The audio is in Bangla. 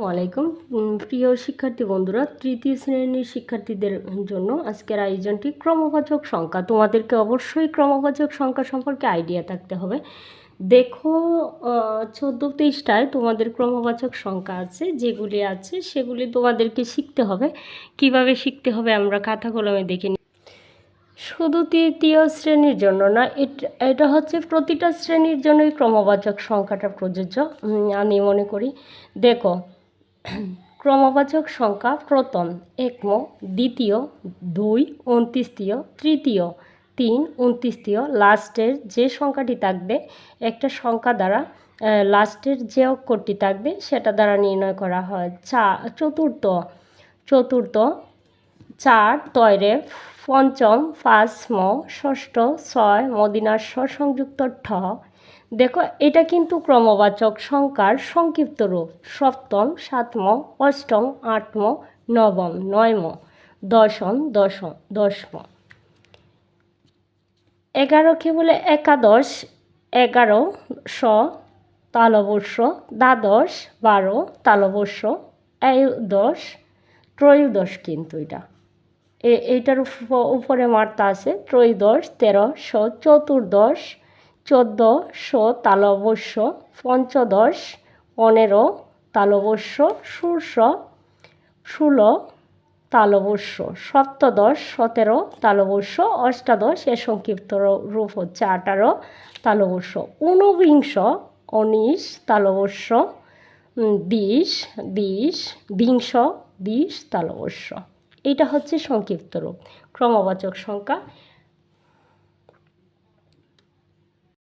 ওয়ালাইকুম প্রিয় শিক্ষার্থী বন্ধুরা, তৃতীয় শ্রেণীর শিক্ষার্থীদের জন্য আজকের আয়োজনটি ক্রমবাচক সংখ্যা। তোমাদেরকে অবশ্যই ক্রমবাচক সংখ্যা সম্পর্কে আইডিয়া থাকতে হবে। দেখো 14 পৃষ্ঠায় তোমাদের ক্রমবাচক সংখ্যা আছে, যেগুলি আছে সেগুলি তোমাদেরকে শিখতে হবে। কিভাবে শিখতে হবে আমরা খাতা কলমে দেখে নিই। শুধু তৃতীয় শ্রেণীর জন্য না, এটা হচ্ছে প্রতিটা শ্রেণীর জন্যই ক্রমবাচক সংখ্যাটা প্রযোজ্য আমি মনে করি। দেখো, ক্রমবাচক সংখ্যা প্রথম একম, দ্বিতীয় 2 29, তৃতীয় 3 29, লাস্টের যে সংখ্যাটি থাকবে একটা সংখ্যা দ্বারা লাস্টের যে অক্ষরটি থাকবে সেটা দ্বারা নির্ণয় করা হয়। চতুর্থ 4 তয়রে, পঞ্চম 5 ম, ষষ্ঠ 6 মদিনার সংযুক্ত ঠ। দেখো, এটা কিন্তু ক্রমবাচক সংখ্যার সংক্ষিপ্ত রূপ। সপ্তম 7 ম, অষ্টম 8 ম, নবম 9 ম, দশম 10 ম। 11কে বলে একাদশ, 11শ তালবর্ষ, দ্বাদশ 12 তালবর্ষ, ত্রয়োদশ ত্রয়োদশ, কিন্তু এইটার উপরে মাত্রা আছে ত্রয়োদশ 1300, চতুর্দশ 1400 তালবর্ষ, পঞ্চদশ 15 তালবর্ষ, ষোড়শ 16 তালবর্ষ, সপ্তদশ 17 তালবর্ষ, অষ্টাদশ এর সংক্ষিপ্ত রূপ হচ্ছে 18 তালবর্ষ, ঊনবিংশ 19 তালবর্ষ, বিংশ 20 তালবর্ষ। এটা হচ্ছে সংক্ষিপ্ত রূপ ক্রমবাচক সংখ্যা।